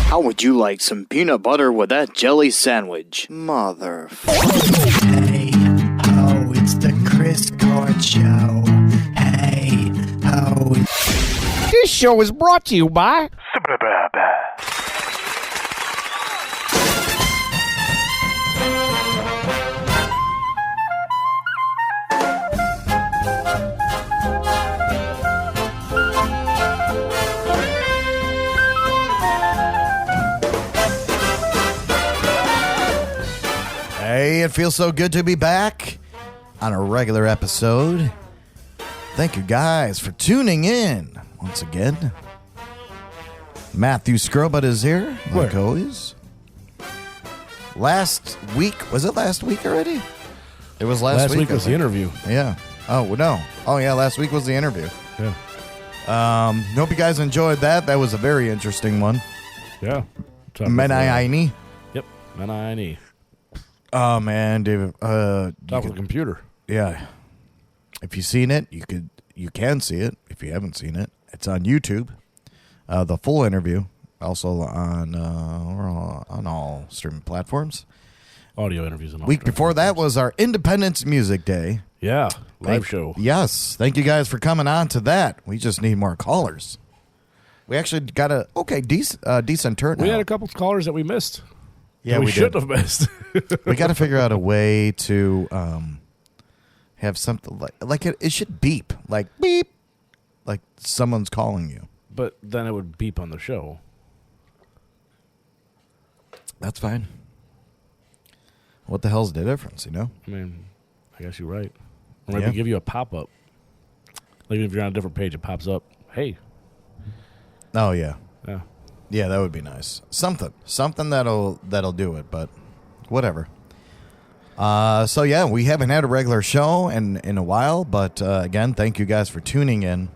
How would you like some peanut butter with that jelly sandwich? Mother. Hey, ho, it's the Chris Cord Show. Hey, ho. This show is brought to you by... Hey, it feels so good to be back on a regular episode. Thank you guys for tuning in once again. Matthew Scrobut is here, like always. Last week, was it last week already? It was last week. Last week was the interview. Yeah. Oh, no. Oh, yeah, last week was the interview. Yeah. Hope you guys enjoyed that. That was a very interesting one. Yeah. Menai. Yep. Menai. Oh man, David. Talk with the computer. Yeah. If you've seen it, you can see it. If you haven't seen it, it's on YouTube. The full interview, also on all streaming platforms. Audio interviews and all. Week before that was our Independence Music Day. Yeah, live show. Yes, thank you guys for coming on to that. We just need more callers. We actually got a decent turnout. We had a couple callers that we missed. Yeah, we shouldn't have missed. We got to figure out a way to have something like it should beep, like beep, like someone's calling you. But then it would beep on the show. That's fine. What the hell's the difference, you know? I mean, I guess you're right. Or maybe give you a pop-up. Like if you're on a different page, it pops up. Hey. Oh, yeah. Yeah. Yeah, that would be nice. Something that'll do it, but whatever. So yeah, we haven't had a regular show in a while, but again, thank you guys for tuning in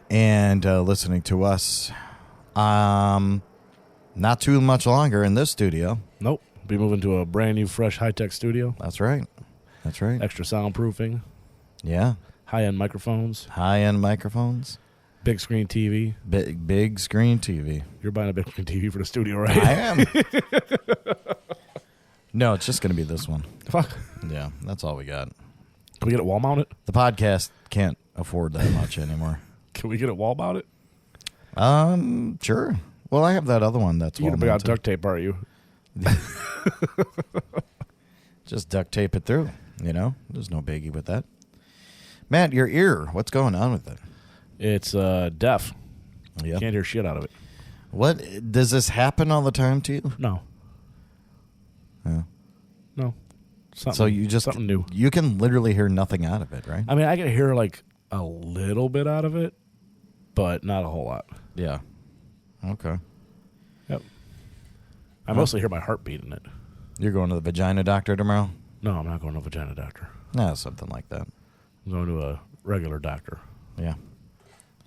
and listening to us. Not too much longer in this studio. Nope. Be moving to a brand new, fresh, high-tech studio. That's right. Extra soundproofing. Yeah. High-end microphones. Big screen TV. Big screen TV. You're buying a big screen TV for the studio, right? I am. No, it's just going to be this one. Fuck. Yeah, that's all we got. Can we get it wall mounted? The podcast can't afford that much anymore. Can we get it wall mounted? Sure. Well, I have that other one that's You're going to be on duct tape, are you? Just duct tape it through, you know? There's no biggie with that. Matt, your ear, what's going on with it? It's deaf. Yep. Can't hear shit out of it. What? Does this happen all the time to you? No. Yeah. No. So you just something new. You can literally hear nothing out of it, right? I mean, I can hear like a little bit out of it, but not a whole lot. Yeah. Okay. Yep. I mostly hear my heartbeat in it. You're going to the vagina doctor tomorrow? No, I'm not going to a vagina doctor. No, something like that. I'm going to a regular doctor. Yeah.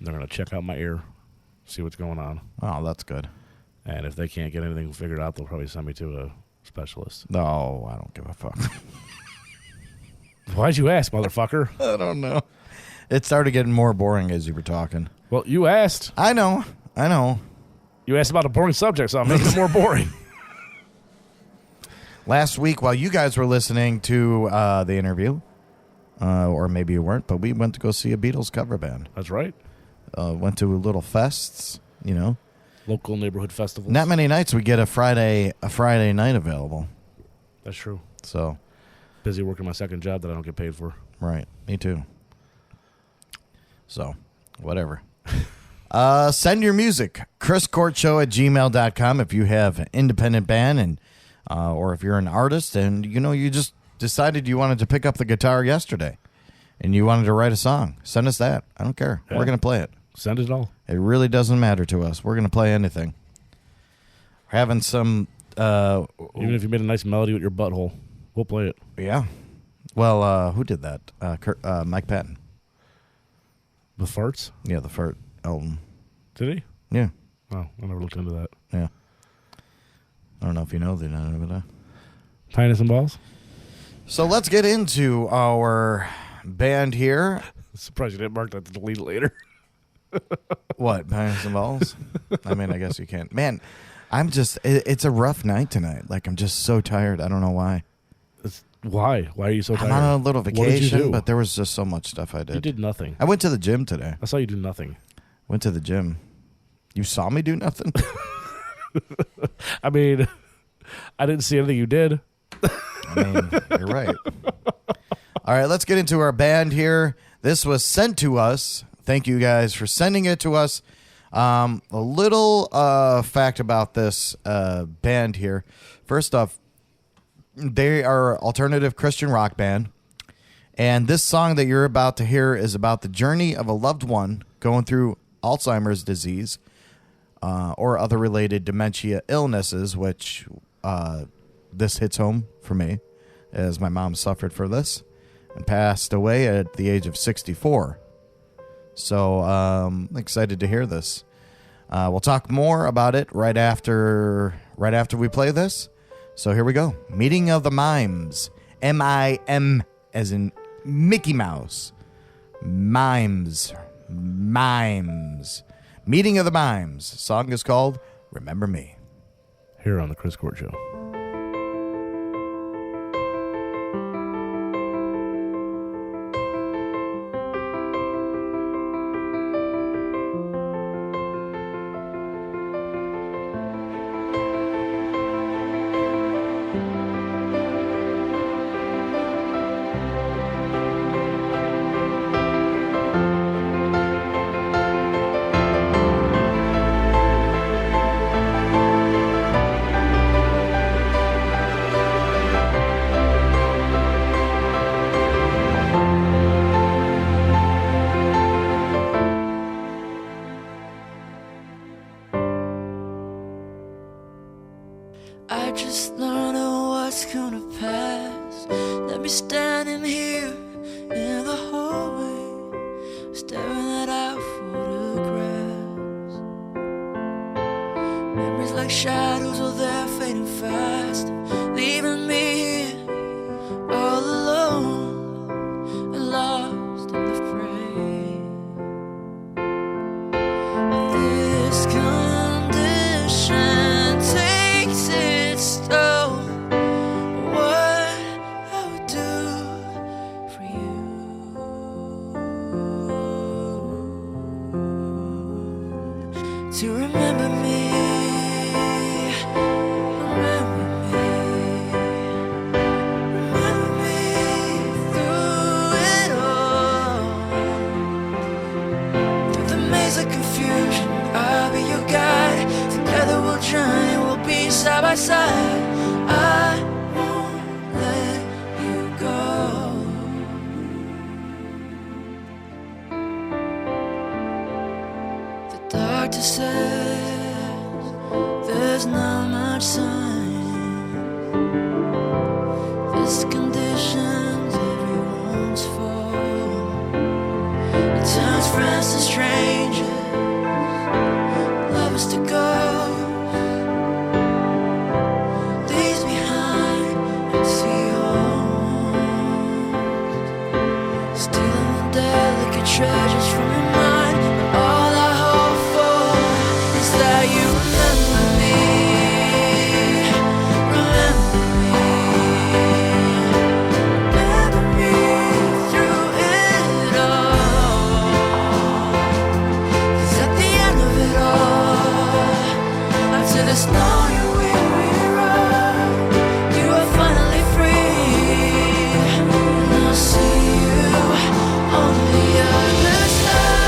They're going to check out my ear, see what's going on. Oh, that's good. And if they can't get anything figured out, they'll probably send me to a specialist. No, I don't give a fuck. Why'd you ask, motherfucker? I don't know. It started getting more boring as you were talking. Well, you asked. I know. You asked about a boring subject, so I'm making it more boring. Last week, while you guys were listening to the interview, or maybe you weren't, but we went to go see a Beatles cover band. That's right. Went to little fests, you know. Local neighborhood festivals. Not many nights we get a Friday night available. That's true. So busy working my second job that I don't get paid for. Right. Me too. So, whatever. Send your music. ChrisCourtShow@gmail.com if you have an independent band and or if you're an artist and you just decided you wanted to pick up the guitar yesterday and you wanted to write a song. Send us that. I don't care. Yeah. We're going to play it. Send it all. It really doesn't matter to us. We're going to play anything. We're having some... even if you made a nice melody with your butthole, we'll play it. Yeah. Well, who did that? Mike Patton. The farts? Yeah, the fart album. Did he? Yeah. Oh, I never looked into that. Yeah. I don't know if you know that, but Penis and balls? So let's get into our band here. Surprised you didn't mark that to delete it later. What, Pineapples and Balls? I mean, I guess you can't. Man, it's a rough night tonight. Like, I'm just so tired. I don't know why. Why? Why are you so tired? I'm on a little What did you vacation, do? but there was just so much stuff I did. You did nothing. I went to the gym today. I saw you do nothing. Went to the gym. You saw me do nothing? I mean, I didn't see anything you did. I mean, you're right. All right, let's get into our band here. This was sent to us. Thank you guys for sending it to us. A little fact about this band here. First off, they are an alternative Christian rock band. And this song that you're about to hear is about the journey of a loved one going through Alzheimer's disease or other related dementia illnesses, which this hits home for me, as my mom suffered for this and passed away at the age of 64. So I'm excited to hear this. We'll talk more about it right after we play this. So here we go. Meeting of the Mimes. M-I-M as in Mickey Mouse. Mimes. Meeting of the Mimes. Song is called Remember Me. Here on the Chris Court Show. I just don't know what's gonna pass. Let me standing here in the hallway, staring at our photographs. Memories like shadows, oh they're fading fast, leaving me here all alone and lost in the fray. This condition takes its toll. What I would do for you to remember me, remember me through it all. Through the maze of confusion, I'll be your guide. Together we'll journey, we'll be side by side. I won't let you go. The doctor says there's not much sign. This condition's everyone's fault. It turns friends to strangers, lovers to ghosts, leaves behind empty homes, stealing the delicate treasures from your mind. But all I hope for is that you remember me, remember me through it all. 'Cause at the end of it all, after this long and weary road, you are finally free, and I'll see you on the other side.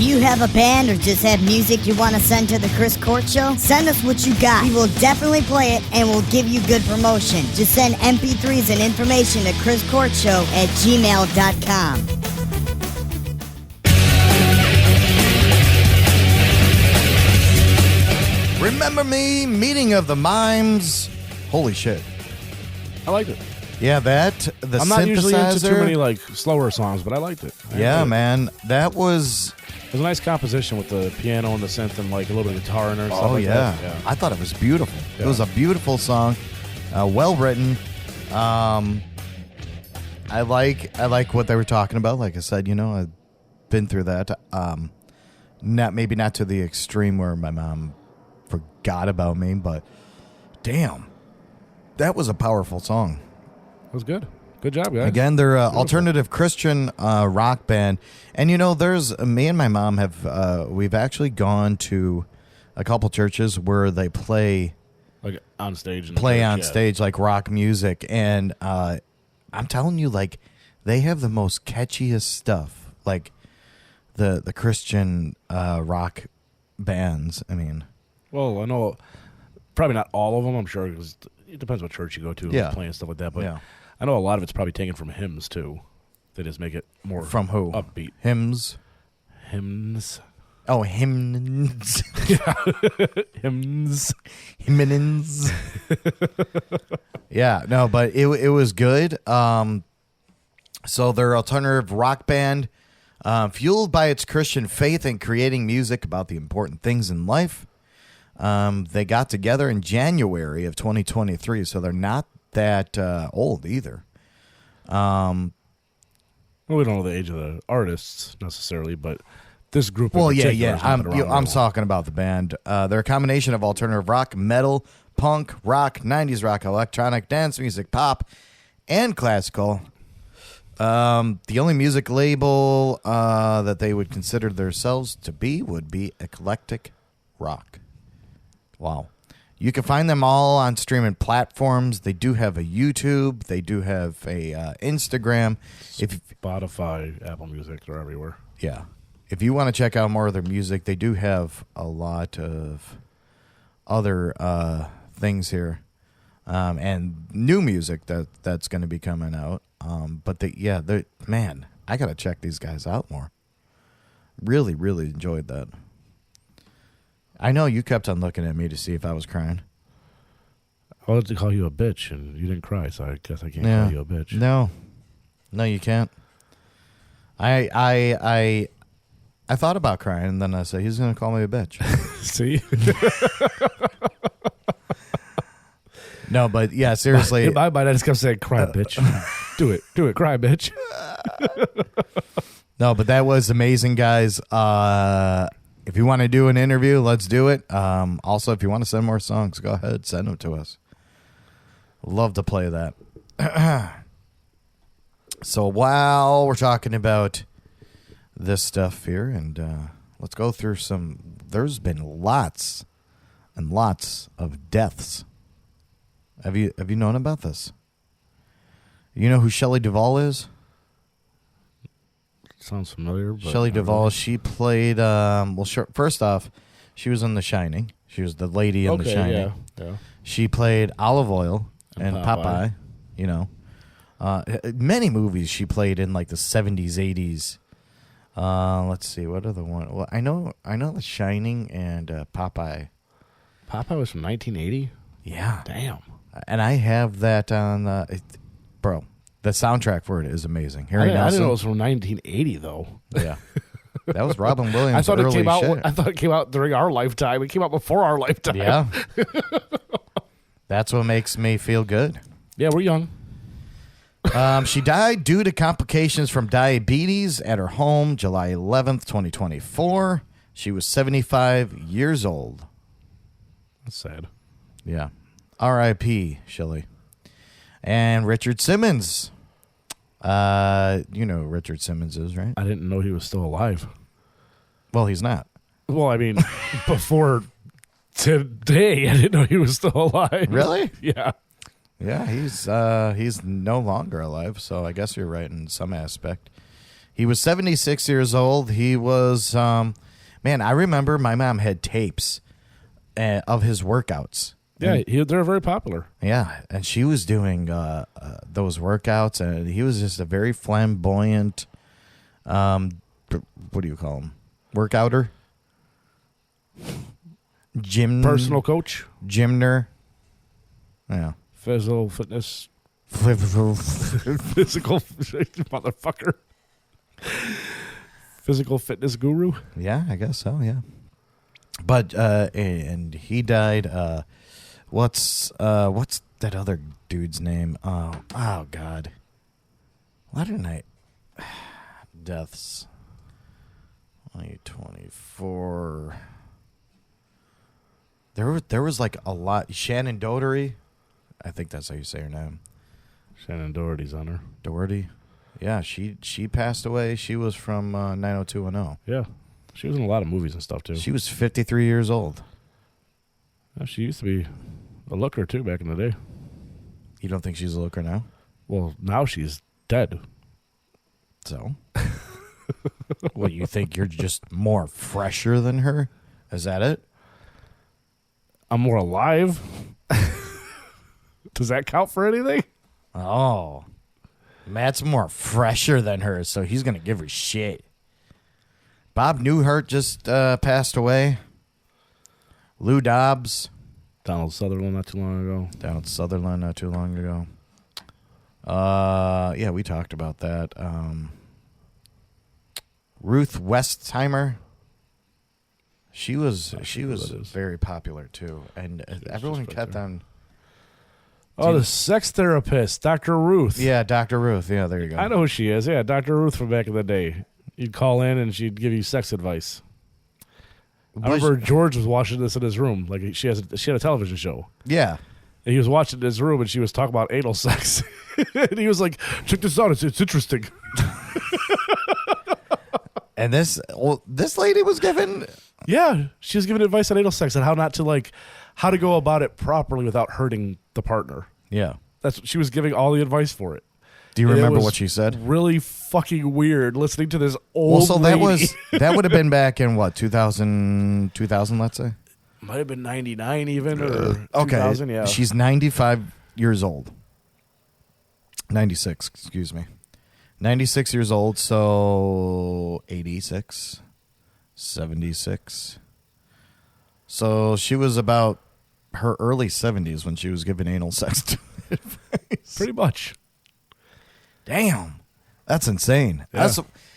Do you have a band or just have music you want to send to the Chris Court Show? Send us what you got. We will definitely play it and we'll give you good promotion. Just send MP3s and information to chriscourtshow@gmail.com. Remember Me, Meeting of the Mimes. Holy shit. I liked it. Yeah, the I'm not usually into too synthesizer. many like slower songs, but I liked it. Yeah, man. That was... It was a nice composition with the piano and the synth and like a little bit of guitar in there and stuff Oh, like yeah. that. I thought it was beautiful. It Yeah. was a beautiful song. Well written. I like what they were talking about. Like I said, I've been through that. Maybe not to the extreme where my mom forgot about me, but damn, that was a powerful song. It was good. Good job, guys. Again, they're alternative Christian rock band, and there's me and my mom have we've actually gone to a couple churches where they play like on stage. And stage like rock music, and I'm telling you, like they have the most catchiest stuff, like the Christian rock bands. I mean. Well, I know probably not all of them, I'm sure, because it depends what church you go to and playing stuff like that. But I know a lot of it's probably taken from hymns, too. They just make it more From who? upbeat. Hymns? Oh, hymns. Hymns. Hymnins. Yeah, no, but it was good. So they're alternative rock band, fueled by its Christian faith and creating music about the important things in life. They got together in January of 2023, so they're not that old either. Well, we don't know the age of the artists necessarily, but this group in Well, particular yeah. has been around I'm a while. talking about the band. They're a combination of alternative rock, metal, punk, rock, 90s rock, electronic, dance music, pop, and classical. The only music label that they would consider themselves to be would be eclectic rock. Wow. You can find them all on streaming platforms. They do have a YouTube. They do have a Instagram. Spotify, Apple Music, they're everywhere. Yeah. If you want to check out more of their music, they do have a lot of other things here. And new music that's going to be coming out. But man, I got to check these guys out more. Really, really enjoyed that. I know you kept on looking at me to see if I was crying. I wanted to call you a bitch, and you didn't cry, so I guess I can't call you a bitch. No, you can't. I thought about crying, and then I said, he's going to call me a bitch. See? No, but yeah, seriously. In my mind, I just kept saying, cry, bitch. Do it, cry, bitch. No, but that was amazing, guys. If you want to do an interview, let's do it. Also, if you want to send more songs, go ahead, send them to us. Love to play that. So while we're talking about this stuff here, and let's go through some. There's been lots and lots of deaths. Have you known about this? You know who Shelley Duvall is? Sounds familiar. But Shelley Duvall, she played, first off, she was in The Shining. She was the lady in The Shining. Yeah. She played Olive Oil and Popeye. Many movies she played in like the 70s, 80s. Let's see, what other one? Well, I know The Shining and Popeye. Popeye was from 1980? Yeah. Damn. And I have that on, bro. The soundtrack for it is amazing. I didn't know it was from 1980, though. Yeah. That was Robin Williams' I thought early it came out. shit. I thought it came out during our lifetime. It came out before our lifetime. Yeah. That's what makes me feel good. Yeah, we're young. She died due to complications from diabetes at her home July 11th, 2024. She was 75 years old. That's sad. Yeah. R.I.P., Shelley. And Richard Simmons. You know who Richard Simmons is, right? I didn't know he was still alive. Well, he's not. Well, I mean, before today, I didn't know he was still alive. Really? Yeah. Yeah, he's no longer alive, so I guess you're right in some aspect. He was 76 years old. He was, man, I remember my mom had tapes of his workouts. Yeah, they're very popular. Yeah, and she was doing those workouts, and he was just a very flamboyant, what do you call him? Workouter? Personal coach? Gymner. Yeah. Physical fitness. Physical motherfucker. Physical fitness guru. Yeah, I guess so. Yeah, but and he died. What's that other dude's name? Oh God, why didn't I? Deaths. 2024. There was like a lot. Shannon Doherty. I think that's how you say her name. Shannon Doherty's on her. Doherty. Yeah, she passed away. She was from 90210. Yeah. She was in a lot of movies and stuff, too. She was 53 years old. Yeah, she used to be a looker, too, back in the day. You don't think she's a looker now? Well, now she's dead. So? What, you think you're just more fresher than her? Is that it? I'm more alive? Does that count for anything? Oh. Matt's more fresher than her, so he's going to give her shit. Bob Newhart just passed away. Lou Dobbs. Donald Sutherland not too long ago. Yeah, we talked about that. Ruth Westheimer. She was very popular too, and everyone kept on. Oh, the sex therapist, Dr. Ruth. Yeah, Dr. Ruth. Yeah, there you go. I know who she is. Yeah, Dr. Ruth from back in the day. You'd call in and she'd give you sex advice. I remember George was watching this in his room. Like she had a television show. Yeah. And he was watching in his room and she was talking about anal sex. And he was like, check this out. It's interesting. And this lady was given. Yeah, she was giving advice on anal sex and how to go about it properly without hurting the partner. Yeah. She was giving all the advice for it. Do you remember what she said? Really fucking weird listening to this old lady. That would have been back in what, 2000, let's say? Might have been 99 even or 2000, yeah. She's 95 years old. 96, excuse me. 96 years old, so 86, 76. So she was about her early 70s when she was giving anal sex advice. Pretty much. Damn. That's insane. Yeah.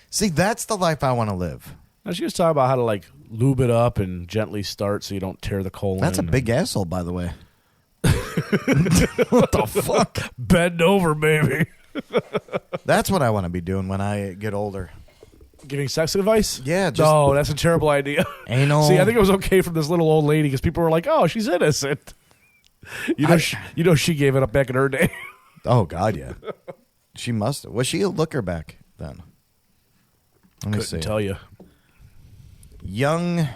That's the life I want to live. Now she was talking about how to lube it up and gently start so you don't tear the colon. That's a big asshole, by the way. What the fuck? Bend over, baby. That's what I want to be doing when I get older. Giving sex advice? Yeah. No, that's a terrible idea. Anal. See, I think it was okay from this little old lady because people were like, "Oh, she's innocent." She gave it up back in her day. Oh God, yeah. She must have. Was she a looker back then? Let me see. Couldn't tell you. Young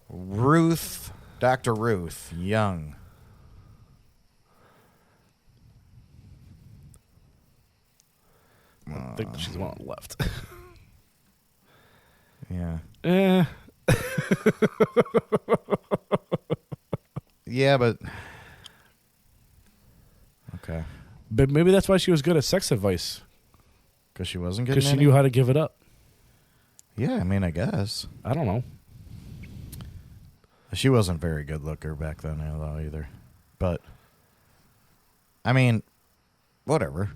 Ruth, Dr. Ruth, young. I think she's the one on the left. Yeah. Yeah, but okay. But maybe that's why she was good at sex advice. Because she wasn't getting Because she knew how to give it up. Yeah, I mean, I guess. I don't know. She wasn't a very good looker back then, though, either. But, I mean, whatever.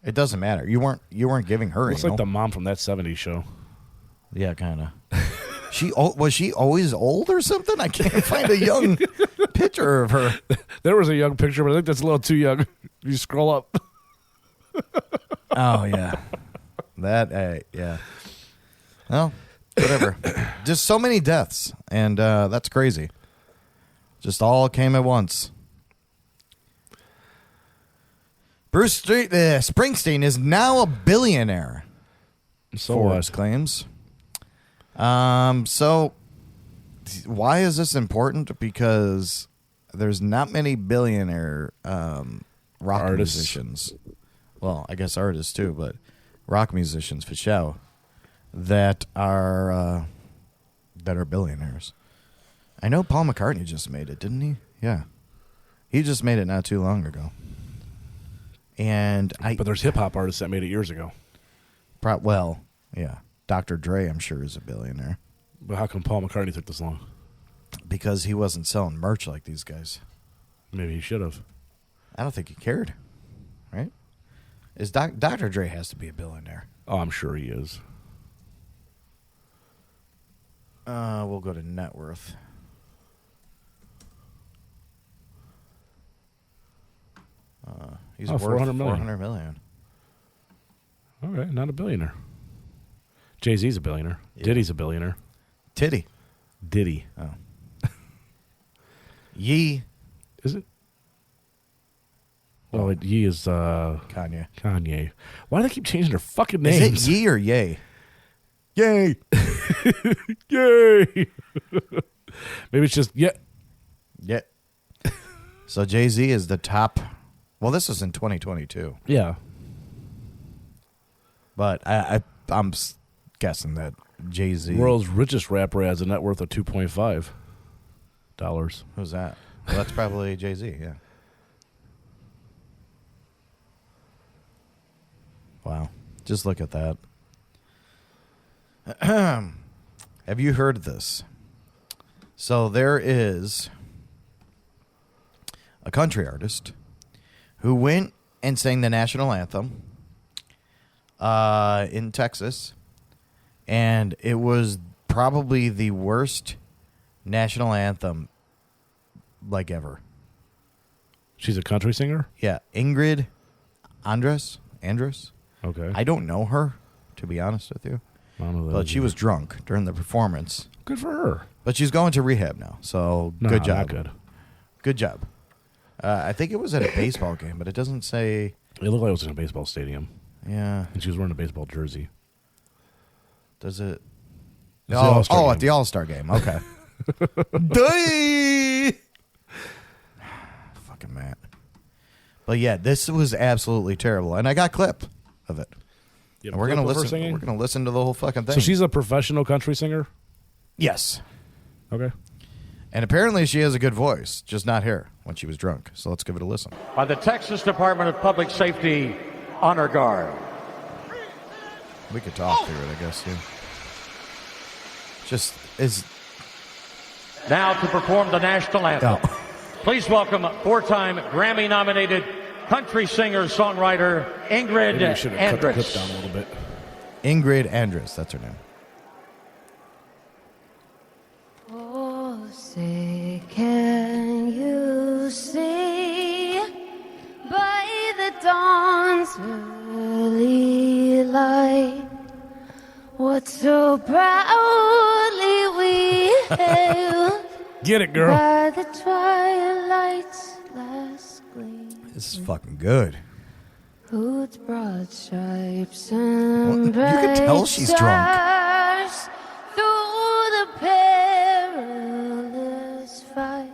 It doesn't matter. You weren't giving her Looks anal. like the mom from that 70s show. Yeah, kind of. Was she always old or something? I can't find a young picture of her. There was a young picture, but I think that's a little too young. You scroll up. Oh, yeah. Yeah. Well, whatever. Just so many deaths, and that's crazy. Just all came at once. Bruce Springsteen is now a billionaire. So Forbes claims. So why is this important? Because there's not many billionaire rock artists. musicians. Well, I guess artists too, but rock musicians for show that are billionaires. I know Paul McCartney just made it, didn't he? Yeah. He just made it not too long ago. But there's hip-hop artists that made it years ago. Yeah. Dr. Dre, I'm sure, is a billionaire. But how come Paul McCartney took this long? Because he wasn't selling merch like these guys. Maybe he should have. I don't think he cared. Right? Dr. Dre has to be a billionaire. Oh, I'm sure he is. We'll go to net worth. He's worth 400 million. 400 million. All right, not a billionaire. Jay-Z's a billionaire. Yeah. Diddy's a billionaire. Diddy. Oh. Yee. Is it? Well, Yee is Kanye. Why do they keep changing their fucking names? Is it Yee or Yay? Yay! Yay! Maybe it's just Yeah. So Jay-Z is the top. Well, this is in 2022. yeah. But I'm guessing that Jay-Z. World's richest rapper has a net worth of $2.5. Who's that? Well, that's probably Jay-Z, yeah. Wow. Just look at that. Have you heard of this? So there is a country artist who went and sang the national anthem in Texas, and it was probably the worst national anthem like ever. She's a country singer? Yeah, Ingrid Andress. Okay. I don't know her, to be honest with you. I don't know that But she was drunk during the performance. good for her. But she's going to rehab now, so No, good job. not good. Good job. I think it was at a baseball game, but it doesn't say. It looked like it was in a baseball stadium, Yeah. and she was wearing a baseball jersey. Does it? It's the All-Star game. At the All-Star game. Okay. Duh! Fucking Matt. But yeah, this was absolutely terrible, and I got a clip of it. You have And a we're clip gonna of her listen. singing? We're gonna listen to the whole fucking thing. So she's a professional country singer? yes, Okay. and apparently she has a good voice, just not here when she was drunk. So let's give it a listen. By the Texas Department of Public Safety Honor Guard. We could talk through it, I guess. Yeah. Just is. Now to perform the national anthem. Oh. Please welcome four-time Grammy-nominated country singer-songwriter Ingrid Maybe we should have cut the clip Andress. down a little bit. Ingrid Andress, that's her name. Oh, say, can you see by the dawn's early light what so proudly we hailed Get it, girl. by the twilight's last gleam? This is fucking good. Whose broad stripes and You can tell she's drunk. stars through the perilous fight,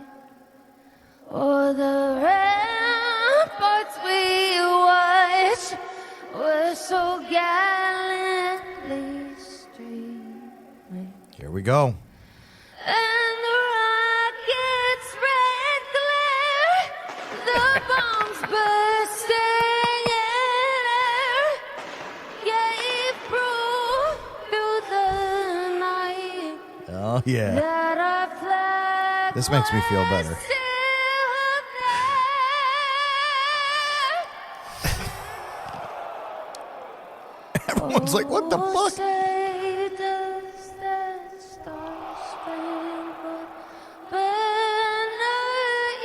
o'er the ramparts we watched were so gallantly streaming, Here we go. and the rockets' red glare, the bombs bursting in air, gave proof through the night Oh, yeah. that our flag This makes me feel better. was still Everyone's like, what the there. fuck? Say does that star-spangled banner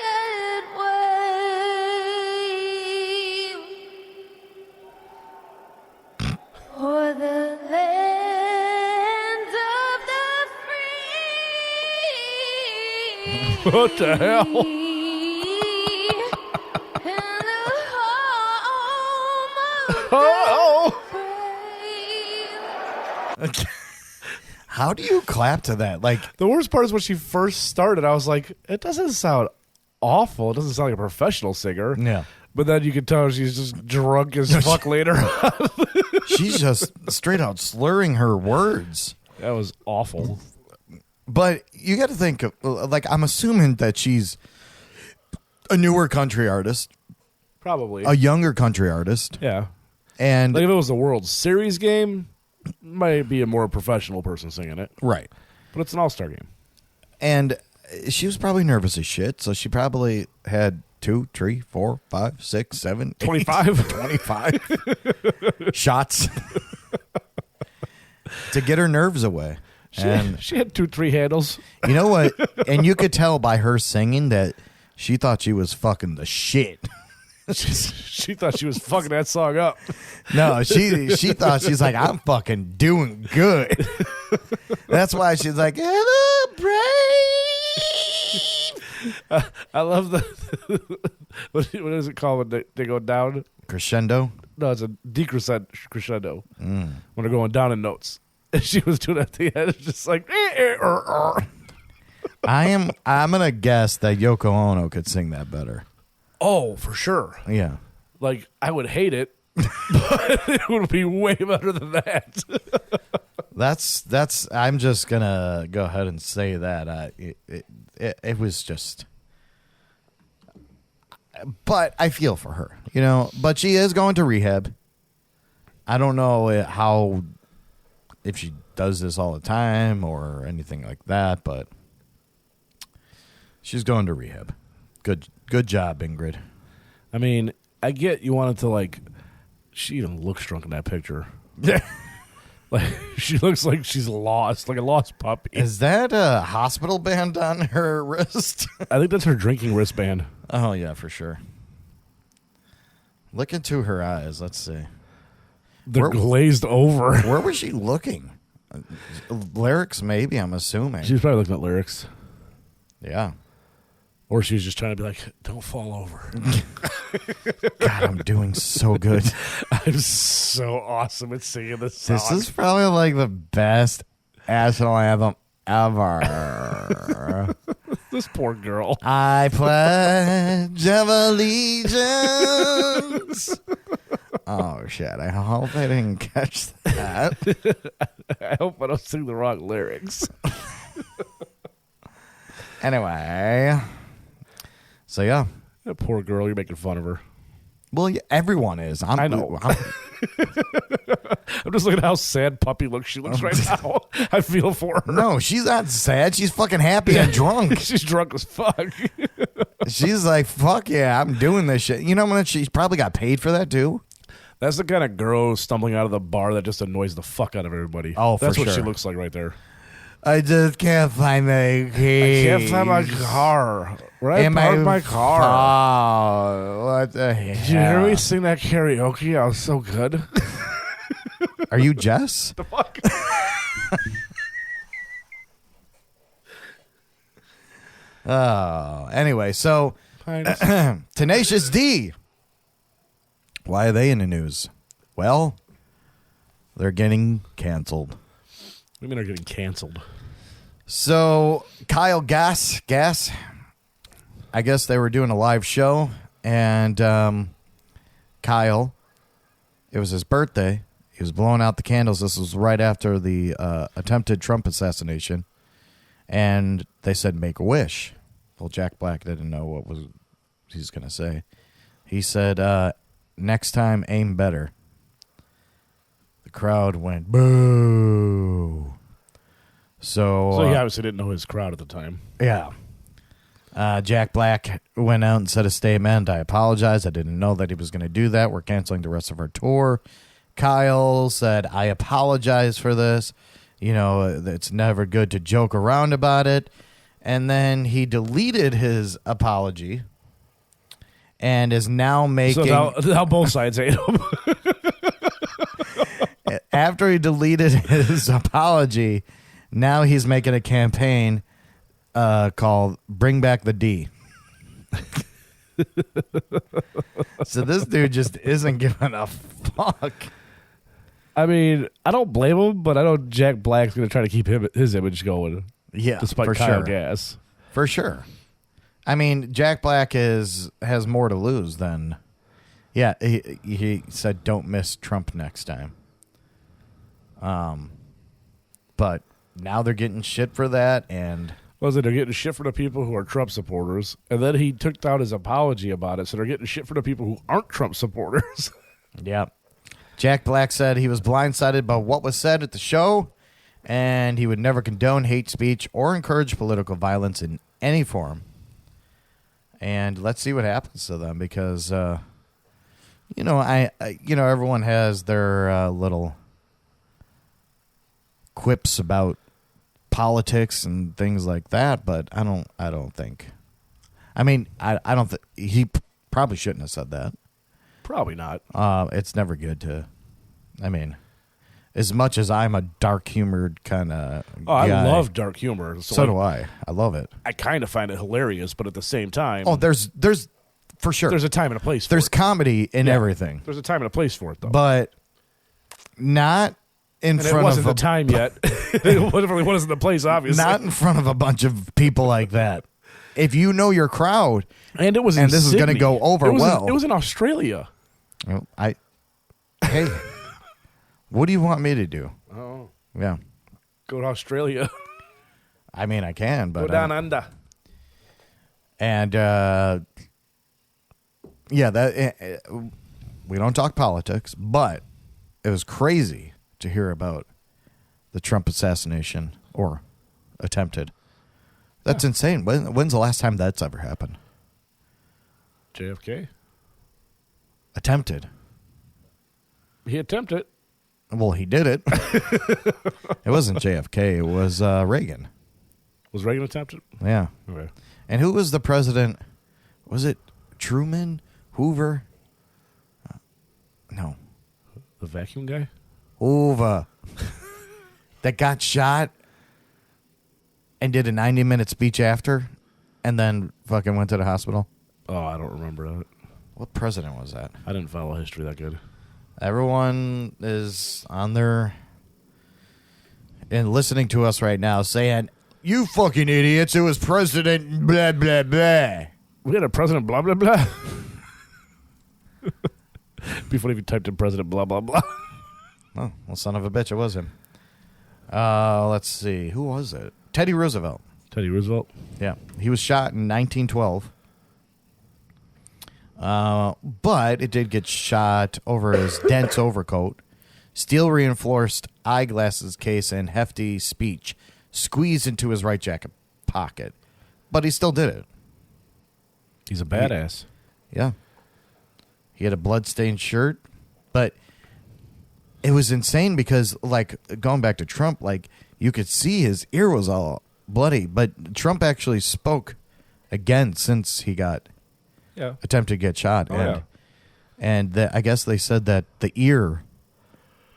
yet wave o'er the land of the free? What the hell? And the home of Oh! the brave. How do you clap to that? Like, The worst part is when she first started, I was like, it doesn't sound awful. It doesn't sound like a professional singer. Yeah. But then you can tell she's just drunk as fuck later. She's just straight out slurring her words. That was awful. But you got to think, like, I'm assuming that she's a newer country artist. Probably. A younger country artist. Yeah. And like if it was a World Series game, might be a more professional person singing it. Right. But it's an all-star game. And she was probably nervous as shit, so she probably had 2, 3, 4, 5, 6, 7, 25. 25 shots to get her nerves away. She had 2, 3 handles. You know what? And you could tell by her singing that she thought she was fucking the shit. She thought she was fucking that song up. No, she thought she's like, I'm fucking doing good. That's why she's like, celebrate. I love the what is it called when they go down? Crescendo? No, it's a decrescendo. When they're going down in notes. And she was doing it at the end. It's just like I'm gonna guess that Yoko Ono could sing that better. Oh, for sure. Yeah. Like, I would hate it, but it would be way better than that. That's I'm just gonna go ahead and say that it was just, but I feel for her, you know. But she is going to rehab. I don't know if she does this all the time or anything like that, but she's going to rehab. Good job, Ingrid. I mean, I get you wanted to, like, she even looks drunk in that picture. Yeah. Like, she looks like she's lost, like a lost puppy. Is that a hospital band on her wrist? I think that's her drinking wristband. Oh, yeah, for sure. Look into her eyes. Let's see. They're glazed over. Where was she looking? Lyrics, maybe, I'm assuming. She was probably looking at lyrics. Yeah. Or she was just trying to be like, don't fall over. God, I'm doing so good. I'm so awesome at singing this song. This is probably like the best national anthem ever. This poor girl. I pledge of allegiance. Oh, shit. I hope I didn't catch that. I hope I don't sing the wrong lyrics. Anyway. So, yeah. That poor girl, you're making fun of her. Well, yeah, everyone is. I know. I'm just looking at how sad puppy looks she looks right now. I feel for her. No, she's not sad. She's fucking happy and drunk. She's drunk as fuck. She's like, fuck yeah, I'm doing this shit. You know what? She's probably got paid for that, too. That's the kind of girl stumbling out of the bar that just annoys the fuck out of everybody. Oh, for That's sure. what she looks like right there. I just can't find my keys. I can't find my car. Where I parked my car. Oh, what the hell? Did you hear me sing that karaoke? I was so good. Are you Jess? The fuck? Oh, anyway, so Tenacious D. Why are they in the news? Well, they're getting canceled. What do you mean they're getting canceled? So Kyle Gass, I guess they were doing a live show, and Kyle, it was his birthday. He was blowing out the candles. This was right after the attempted Trump assassination, and they said, make a wish. Well, Jack Black didn't know what he's going to say. He said, next time, aim better. The crowd went, boo. So he obviously didn't know his crowd at the time. Yeah. Jack Black went out and said a statement. I apologize. I didn't know that he was going to do that. We're canceling the rest of our tour. Kyle said, I apologize for this. You know, it's never good to joke around about it. And then he deleted his apology and is now making... So now both sides hate him. After he deleted his apology, now he's making a campaign called Bring Back the D. So this dude just isn't giving a fuck. I mean, I don't blame him, but I know Jack Black's going to try to keep his image going. Yeah, despite for Kyle sure. Gass. For sure. I mean, Jack Black has more to lose than Yeah, he said don't miss Trump next time. But now they're getting shit for that, and they're getting shit for the people who are Trump supporters, and then he took out his apology about it, so they're getting shit for the people who aren't Trump supporters. Yeah. Jack Black said he was blindsided by what was said at the show, and he would never condone hate speech or encourage political violence in any form. And let's see what happens to them, because everyone has their little quips about politics and things like that, but I don't think. I mean, I don't think he probably shouldn't have said that. Probably not. It's never good to. I mean, as much as I'm a dark-humored kind of I guy, love dark humor. So do I. I love it. I kind of find it hilarious, but at the same time... Oh, there's for sure. There's a time and a place for There's it. comedy in everything. There's a time and a place for it, though. But not in and front it wasn't of the time yet. It wasn't the place, obviously. Not in front of a bunch of people like that. If you know your crowd, and it was and in this Sydney. is going to go over it well. was in Australia. Well, hey, what do you want me to do? Oh, yeah, go to Australia. I mean, I can, but go down under. And we don't talk politics, but it was crazy to hear about the Trump assassination or attempted. That's insane. When's the last time that's ever happened? JFK. Attempted. He attempted. Well, he did it. It wasn't JFK. It was Reagan. Was Reagan attempted? Yeah. Okay. And who was the president? Was it Truman? Hoover? No. The vacuum guy? Hoover. That got shot and did a 90-minute speech after and then fucking went to the hospital. Oh, I don't remember that. What president was that? I didn't follow history that good. Everyone is on their and listening to us right now saying, "You fucking idiots, it was President blah, blah, blah." We had a president blah, blah, blah. Before he typed in president blah, blah, blah. Oh, well, son of a bitch, it was him. Let's see. Who was it? Teddy Roosevelt. Teddy Roosevelt? Yeah. He was shot in 1912. But it did get shot over his dense overcoat, steel-reinforced eyeglasses case, and hefty speech squeezed into his right jacket pocket. But he still did it. He's a badass. Yeah. He had a blood-stained shirt, but it was insane because, like, going back to Trump, like, you could see his ear was all bloody, but Trump actually spoke again since he got attempted to get shot. Oh, and I guess they said that the ear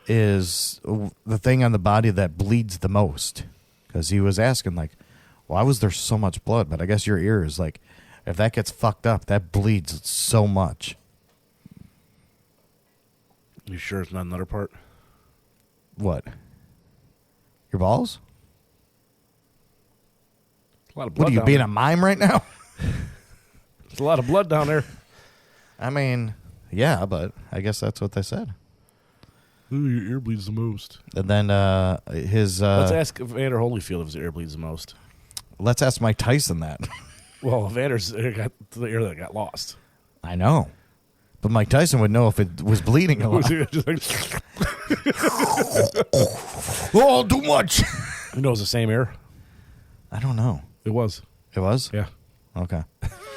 is the thing on the body that bleeds the most, because he was asking, like, why was there so much blood? But I guess your ear is, like, if that gets fucked up, that bleeds so much. You sure it's not another part? What? Your balls? A lot of blood. What are you, being a mime right now? There's a lot of blood down there. I mean, yeah, but I guess that's what they said. Ooh, your ear bleeds the most. And then his... let's ask Evander Holyfield if his ear bleeds the most. Let's ask Mike Tyson that. Well, Evander's ear got the ear that got lost. I know. But Mike Tyson would know if it was bleeding a lot. Oh, too much. You know, it was the same ear. I don't know. It was. It was? Yeah. Okay.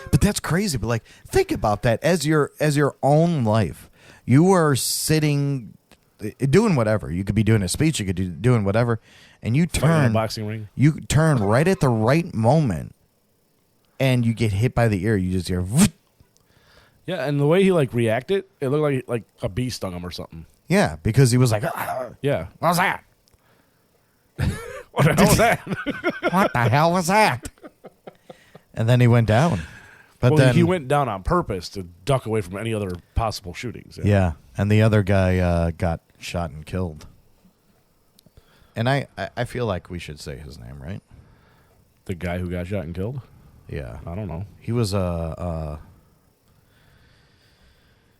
But that's crazy. But, like, think about that as your own life. You are sitting, doing whatever. You could be doing a speech. You could be doing whatever. And you turn. In a boxing ring. You turn right at the right moment. And you get hit by the ear. You just hear. Whoop. Yeah, and the way he, like, reacted, it looked like a bee stung him or something. Yeah, because he was like, yeah. What was that? What the hell was that? What the hell was that? And then he went down. But well, then he went down on purpose to duck away from any other possible shootings. Yeah, and the other guy got shot and killed. And I feel like we should say his name, right? The guy who got shot and killed? Yeah. I don't know. He was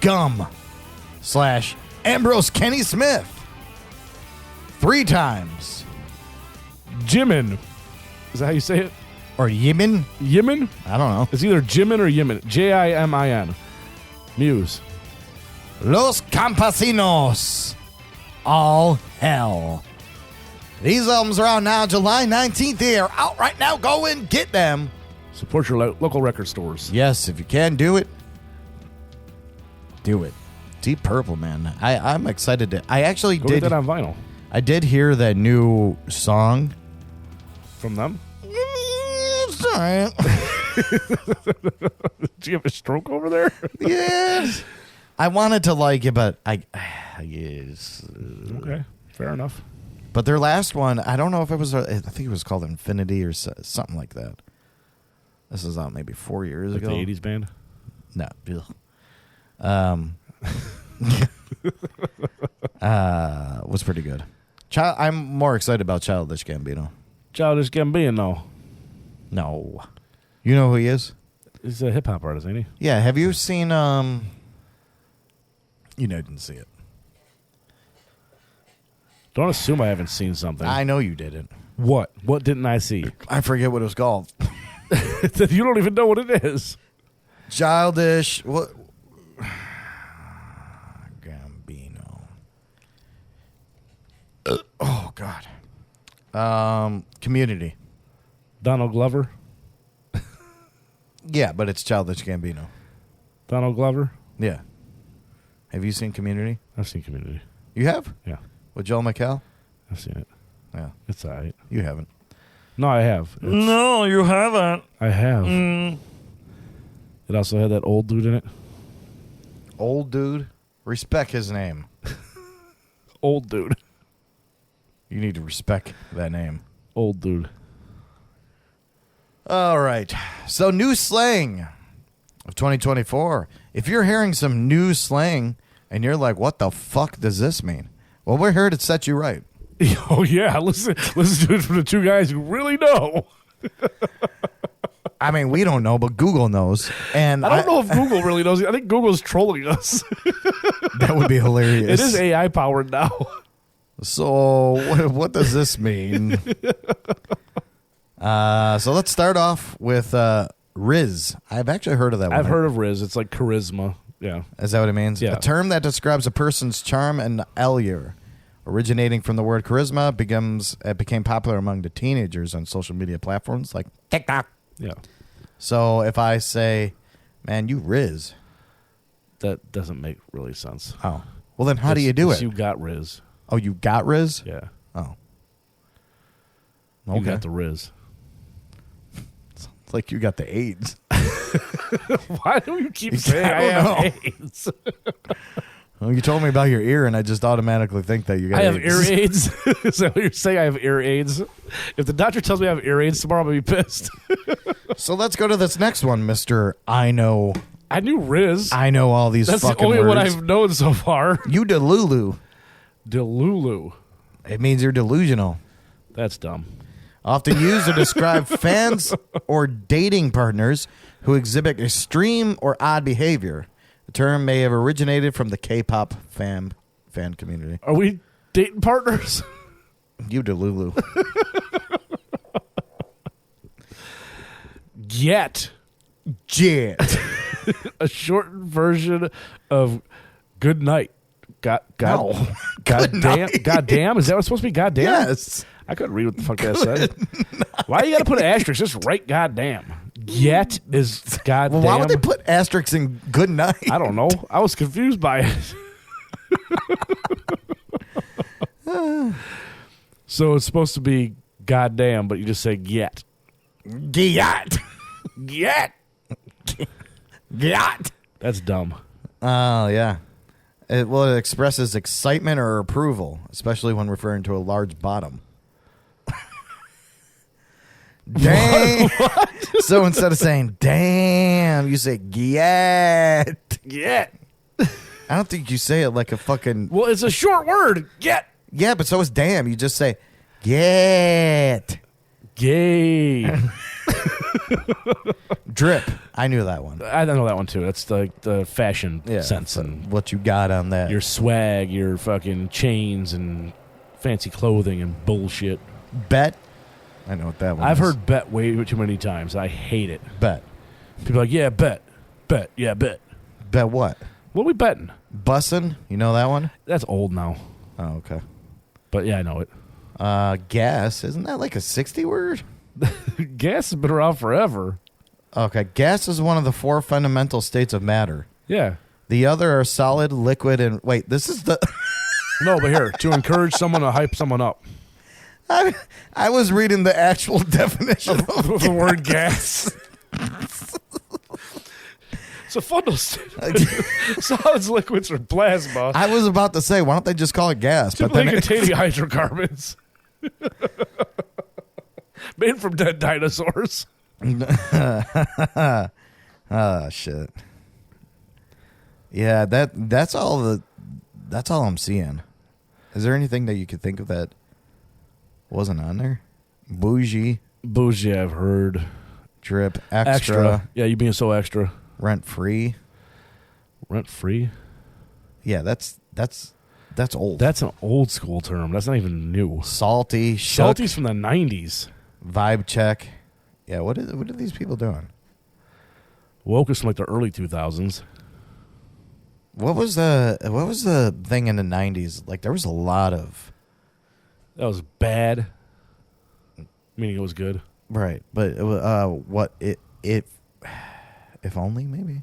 Gum / Ambrose Kenny Smith. 3 times. Jimin. Is that how you say it? Or Yimin? Yimin? I don't know. It's either Jimin or Yimin. Jimin. Muse. Los Campesinos. All Hell. These albums are out now, July 19th. They are out right now. Go and get them. Support your local record stores. Yes, if you can do it, do it. Deep Purple, man. I'm excited to. I actually Go did get that on vinyl. I did hear that new song From them? It's all right. Did you have a stroke over there? Yes. I wanted to like it, but yes. Okay, fair enough. But their last one, I don't know if it was. I think it was called Infinity or something like that. This is out maybe 4 years Like ago. the 80s band? No. Was pretty good. I'm more excited about Childish Gambino. Childish Gambino. No. You know who he is? He's a hip-hop artist, ain't he? Yeah. Have you seen... You didn't see it. Don't assume I haven't seen something. I know you didn't. What? What didn't I see? I forget what it was called. You don't even know what it is. Childish... What? Gambino. Oh, God. Community. Donald Glover? Yeah, but it's Childish Gambino. Donald Glover? Yeah. Have you seen Community? I've seen Community. You have? Yeah. With Joel McHale? I've seen it. Yeah. It's all right. You haven't. No, I have. No, you haven't. I have. It also had that old dude in it. Old dude? Respect his name. Old dude. You need to respect that name. Old dude. All right. So, new slang of 2024. If you're hearing some new slang and you're like, what the fuck does this mean? Well, we're here to set you right. Oh, yeah. Listen to it from the two guys who really know. I mean, we don't know, but Google knows. And I don't know if Google really knows. I think Google's trolling us. That would be hilarious. It is AI powered now. So, what does this mean? So let's start off with Riz. I've actually heard of that one. I've heard of Riz. It's like charisma. Yeah. Is that what it means? Yeah. A term that describes a person's charm and allure. Originating from the word charisma, it became popular among the teenagers on social media platforms like TikTok. Yeah. So if I say, man, you Riz. That doesn't make really sense. Oh. Well, then how do you do it? You got Riz. Oh, you got Riz? Yeah. Oh. Okay. You got the Riz. It's like you got the AIDS. Why do you keep saying I have AIDS? Well, you told me about your ear, and I just automatically think that you got AIDS. I have ear AIDS? Is that what you're saying? I have ear AIDS? If the doctor tells me I have ear AIDS tomorrow, I'm going to be pissed. So let's go to this next one, Mr. I know. I knew Riz. I know all these That's fucking the only words. one I've known so far. You Delulu. Delulu. It means you're delusional. That's dumb. Often used to describe fans or dating partners who exhibit extreme or odd behavior. The term may have originated from the K-pop fan community. Are we dating partners? You Delulu. Jet. A shortened version of good night. No. Goddamn. Is that what's supposed to be? Goddamn? Yes. I couldn't read what the fuck that said. Why you got to put an asterisk? Just write goddamn. Yet is goddamn. Well, why would they put asterisks in good night? I don't know. I was confused by it. So it's supposed to be goddamn, but you just say yet. Gyat. Yet. Gyat. That's dumb. Oh, yeah. It expresses excitement or approval, especially when referring to a large bottom. Damn. What? So instead of saying damn, you say get. Get. I don't think you say it like a fucking. Well, it's a short word. Get. Yeah, but so is damn. You just say get. Gay. Drip. I knew that one. I know that one too. That's the fashion sense and what you got on that. your swag, your fucking chains and fancy clothing and bullshit. Bet. I know what that one is. I've heard bet way too many times. I hate it. Bet. People are like, yeah, bet. Yeah, bet. Bet what? What are we betting? Bussin'. You know that one? That's old now. Oh, okay. But yeah, I know it. Gas. Isn't that like a 60 word? Gas has been around forever. Okay. Gas is one of the 4 fundamental states of matter. Yeah. The other are solid, liquid, and... Wait, this is the... No, but here, to encourage someone to hype someone up. I was reading the actual definition of the word gas. It's a fundamental state. Solids, liquids, or plasma. I was about to say, why don't they just call it gas? Typically containing hydrocarbons. Made from dead dinosaurs. Oh, shit. Yeah, that's all I'm seeing. Is there anything that you could think of that wasn't on there? Bougie, I've heard. Drip, extra. Yeah, you being so extra. Rent free. Yeah, that's old. That's an old school term. That's not even new. Salty, Salty's from the 90s. Vibe check. Yeah, what are these people doing? Woke is from like the early 2000s. What was the thing in the 90s? Like there was a lot of that was bad. Meaning it was good. Right. But if only maybe.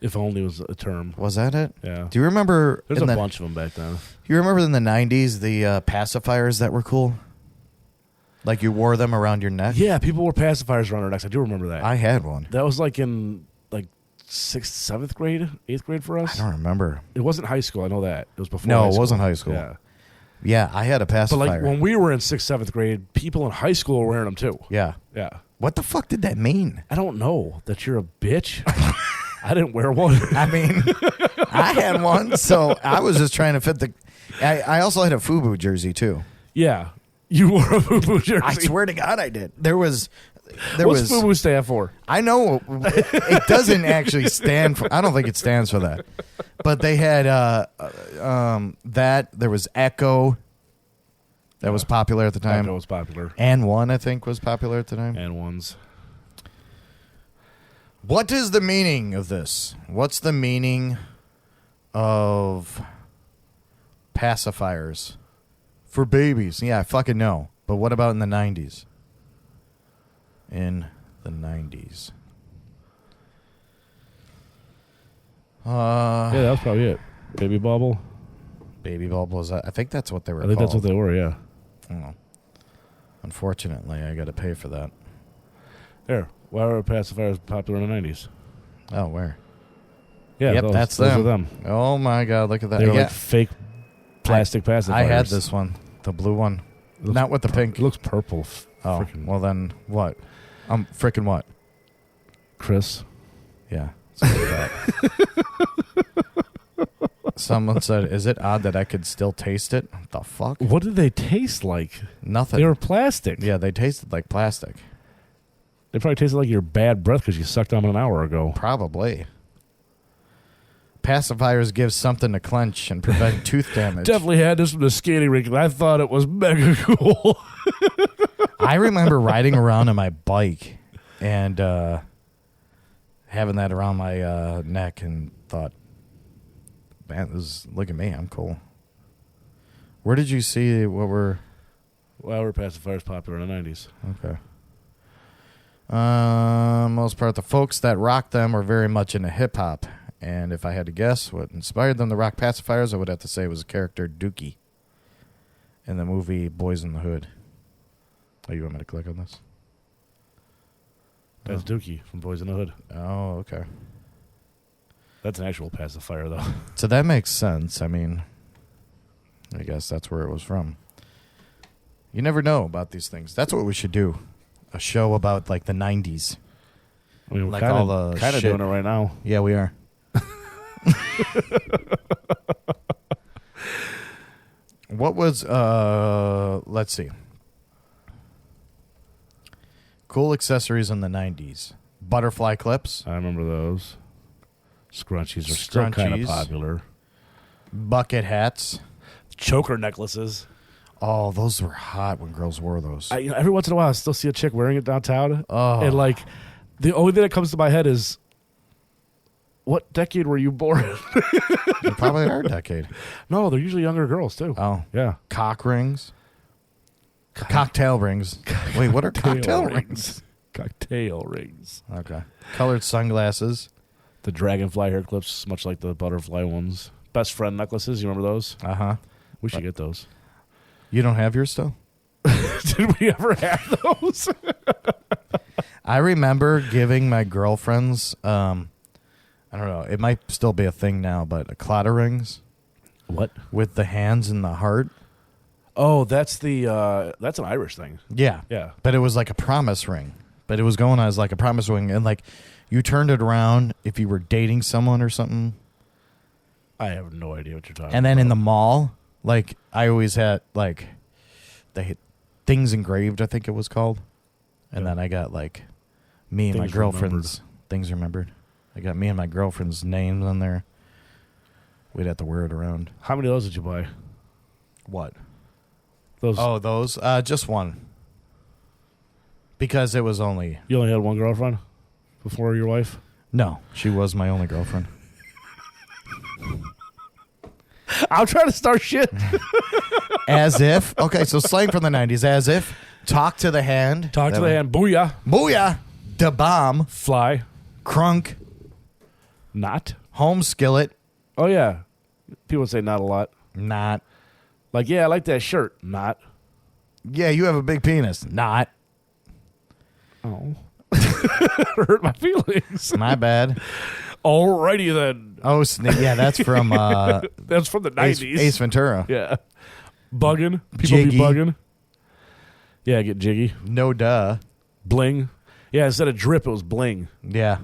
If only was a term. Was that it? Yeah. Do you remember There's a bunch of them back then. You remember in the 90s the pacifiers that were cool? Like you wore them around your neck? Yeah, people wore pacifiers around their necks. I do remember that. I had one. That was like in like 6th, 7th grade, 8th grade for us. I don't remember. It wasn't high school. I know that. It was before No, high it school. wasn't high school. Yeah. Yeah, I had a pacifier. But like when we were in 6th, 7th grade, people in high school were wearing them too. Yeah. Yeah. What the fuck did that mean? I don't know. That you're a bitch? I didn't wear one. I mean, I had one, so I was just trying to fit the... I also had a FUBU jersey, too. Yeah. You wore a FUBU jersey. I swear to God I did. What's FUBU stand for? I know it doesn't actually stand for... I don't think it stands for that. But they had that. There was Echo. That was popular at the time. Echo was popular. And One, I think, was popular at the time. And Ones. What is the meaning of this? What's the meaning of pacifiers for babies? Yeah, I fucking know. But what about in the 90s? In the 90s. Yeah, that was probably it. Baby bubble. Baby bubble is that? I think that's what they were I think called. that's what they were, yeah. Oh. Unfortunately, I got to pay for that. There. Why were pacifiers popular in the 90s? Oh, where? Yeah, yep, those are them. Oh, my God, look at that. They were like fake plastic pacifiers. I had this one, the blue one. Not with the pink. It looks purple. Oh, well then what? Frickin' what? Chris. Yeah. Someone said, is it odd that I could still taste it? What the fuck? What did they taste like? Nothing. They were plastic. Yeah, they tasted like plastic. They probably tasted like your bad breath because you sucked on them an hour ago. Probably. Pacifiers give something to clench and prevent tooth damage. Definitely had this from the skating rink. I thought it was mega cool. I remember riding around on my bike and having that around my neck and thought, man, look at me, I'm cool. Where did you see what were... Well, were pacifiers popular in the 90s? Okay. Most part, the folks that rocked them were very much into hip-hop. And if I had to guess what inspired them to rock pacifiers, I would have to say it was a character, Dookie, in the movie Boys in the Hood. Oh, you want me to click on this? That's Dookie from Boys in the Hood. Oh, okay. That's an actual pacifier, though. So that makes sense. I mean, I guess that's where it was from. You never know about these things. That's what we should do. A show about, like, the 90s. I mean, we're like kinda, all the kind of shit. doing it right now. Yeah, we are. What was, let's see. Cool accessories in the 90s. Butterfly clips. I remember those. Scrunchies are still kind of popular. Bucket hats. Choker necklaces. Oh, those were hot when girls wore those. Every once in a while, I still see a chick wearing it downtown. Oh. And, like, the only thing that comes to my head is, what decade were you born in? They're probably our decade. No, they're usually younger girls, too. Oh. Yeah. Cock rings. Cocktail rings. Wait, what are cocktail rings? Cocktail rings. Okay. Colored sunglasses. The dragonfly hair clips, much like the butterfly ones. Best friend necklaces, you remember those? Uh-huh. We should get those. You don't have yours still? Did we ever have those? I remember giving my girlfriends, I don't know, it might still be a thing now, but clotter rings. What? With the hands and the heart. Oh, that's that's an Irish thing. Yeah. Yeah. But it was like a promise ring. But it was going as like a promise ring. And like you turned it around if you were dating someone or something. I have no idea what you're talking about. And then in the mall, like I always had like the things engraved, I think it was called. And then I got like me and my girlfriend's things remembered. I got me and my girlfriend's names on there. We'd have to wear it around. How many of those did you buy? What? Those. Oh, those? Just one. Because it was only... You only had one girlfriend before your wife? No, she was my only girlfriend. I'm trying to start shit. As if... Okay, so slang from the 90s. As if... Talk to the hand. Talk to the hand. Booyah. Booyah. Da bomb. Fly. Crunk. Not. Home skillet. Oh, yeah. People say not a lot. Not. Like, yeah, I like that shirt. Not. Yeah, you have a big penis. Not. Oh. Hurt my feelings. My bad. Alrighty then. Oh, yeah, that's from... that's from the 90s. Ace Ventura. Yeah. Bugging. People Jiggy. be bugging. Yeah, get jiggy. No duh. Bling. Yeah, instead of drip, it was bling. Yeah.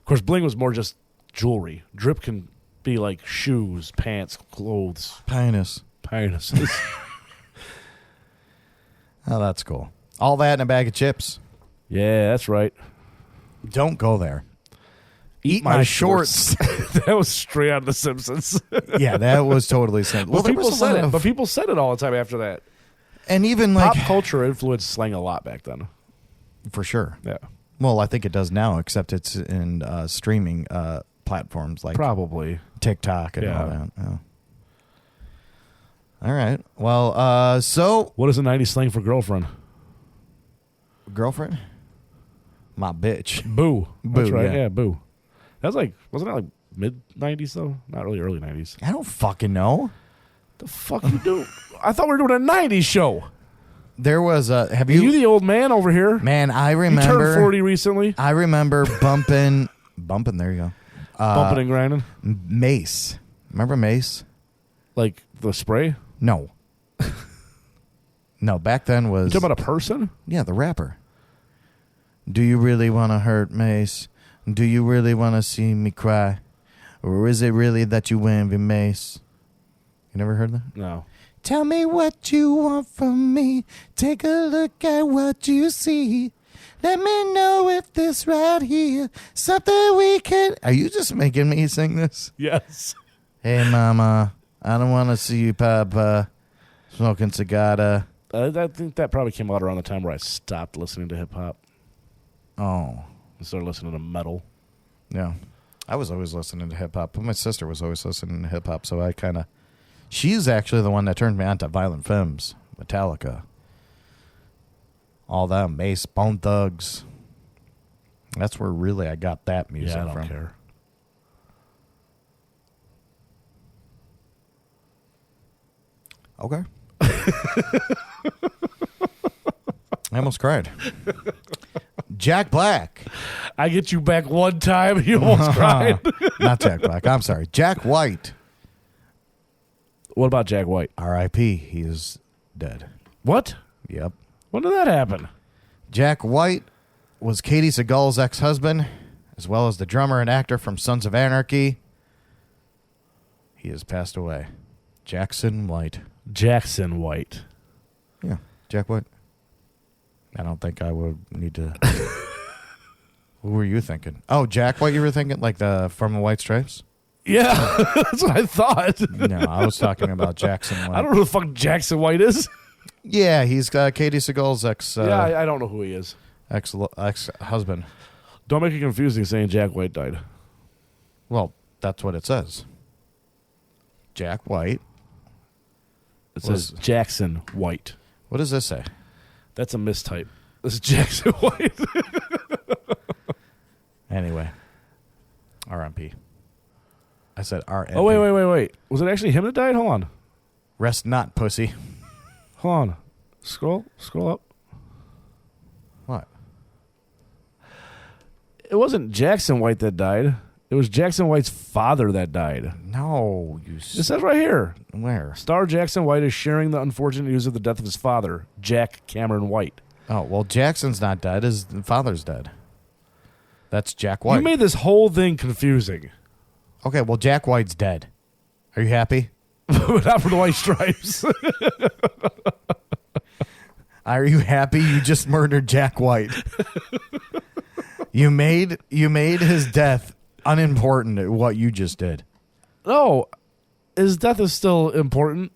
Of course, bling was more just jewelry. Drip can be like shoes, pants, clothes. Penis. Penises. Oh, that's cool. All that in a bag of chips. Yeah, that's right. Don't go there. Eat my shorts. That was straight out of The Simpsons. Yeah, that was totally simple. Well, people said it, but people said it all the time after that. And even like... Pop culture influenced slang a lot back then. For sure. Yeah. Well, I think it does now, except it's in streaming platforms like... Probably. TikTok and all that. Oh. All right. Well, so... What is a 90s slang for girlfriend? Girlfriend? My bitch. Boo. That's Boo, right. yeah. Yeah, boo. That's like... Wasn't that like mid-90s, though? Not really early 90s. I don't fucking know. The fuck you do? I thought we were doing a 90s show. There was a... Have Are you the old man over here? Man, I remember... You turned 40 recently? I remember bumping... bumping, there you go. Bumping and grinding? Mace. Remember Mace? Like the spray? No. No, back then was... You talking about a person? Yeah, the rapper. Do you really want to hurt Mace? Do you really want to see me cry? Or is it really that you envy Mace? You never heard that? No. Tell me what you want from me. Take a look at what you see. Let me know if this right here something we can... Are you just making me sing this? Yes. Hey, mama, I don't want to see you, papa, smoking cigar. I think that probably came out around the time where I stopped listening to hip-hop. Oh. And started listening to metal. Yeah. I was always listening to hip-hop, but my sister was always listening to hip-hop, so I kind of... She's actually the one that turned me on to Violent Femmes, Metallica. All that, Mace, Bone Thugs. That's where really I got that music from. Yeah, I don't care. Okay. I almost cried. Jack Black. I get you back one time, you almost cried. Not Jack Black. I'm sorry. Jack White. What about Jack White? R.I.P. He is dead. What? Yep. When did that happen? Jack White was Katie Seagal's ex-husband, as well as the drummer and actor from Sons of Anarchy. He has passed away. Jackson White. Jackson White. Yeah, Jack White. I don't think I would need to. Who were you thinking? Oh, Jack White. You were thinking like from the White Stripes? Yeah, that's what I thought. No, I was talking about Jackson White. I don't know who the fuck Jackson White is. Yeah, he's Katie Seagal's ex. I don't know who he is. Ex-husband. Don't make it confusing saying Jack White died. Well, that's what it says. Jack White. It says Jackson White. What does this say? That's a mistype. This is Jackson White. Anyway, RMP. I said RMP. Oh, wait. Was it actually him that died? Hold on. Rest not, pussy. Hold on. Scroll up. What? It wasn't Jackson White that died. It was Jackson White's father that died. No. It says right here. Where? Star Jackson White is sharing the unfortunate news of the death of his father, Jack Cameron White. Oh, well, Jackson's not dead. His father's dead. That's Jack White. You made this whole thing confusing. Okay, well, Jack White's dead. Are you happy? But not for the White Stripes. Are you happy you just murdered Jack White? You made his death unimportant at what you just did. No, his death is still important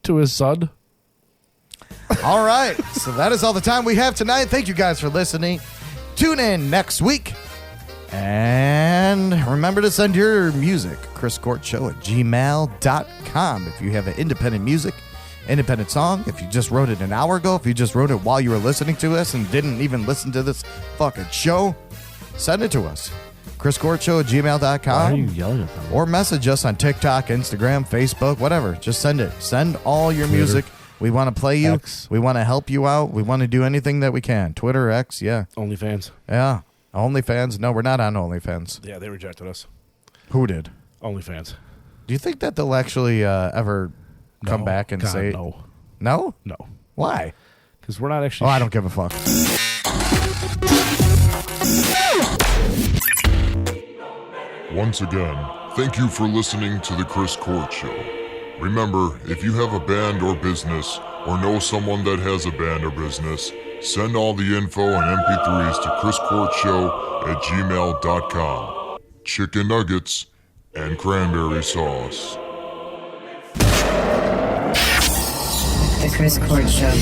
to his son. All right, so that is all the time we have tonight. Thank you guys for listening. Tune in next week. And remember to send your music, chriscourtshow@gmail.com. If you have an independent music, independent song, if you just wrote it an hour ago, if you just wrote it while you were listening to us and didn't even listen to this fucking show, send it to us. chriscourtshow@gmail.com. Why are you yelling at them? Or message us on TikTok, Instagram, Facebook, whatever. Just send it. Send all your music. We want to play you. X. We want to help you out. We want to do anything that we can. Twitter, X, yeah. OnlyFans. Yeah. OnlyFans. No, we're not on OnlyFans. Yeah, they rejected us. Who did? OnlyFans. Do you think that they'll actually ever come back and say... No. No? No. Why? Because we're not actually... Oh, I don't give a fuck. Once again, thank you for listening to The Chris Court Show. Remember, if you have a band or business, or know someone that has a band or business, send all the info and MP3s to chriscourtshow@gmail.com. Chicken nuggets and cranberry sauce. The Chris Court Show.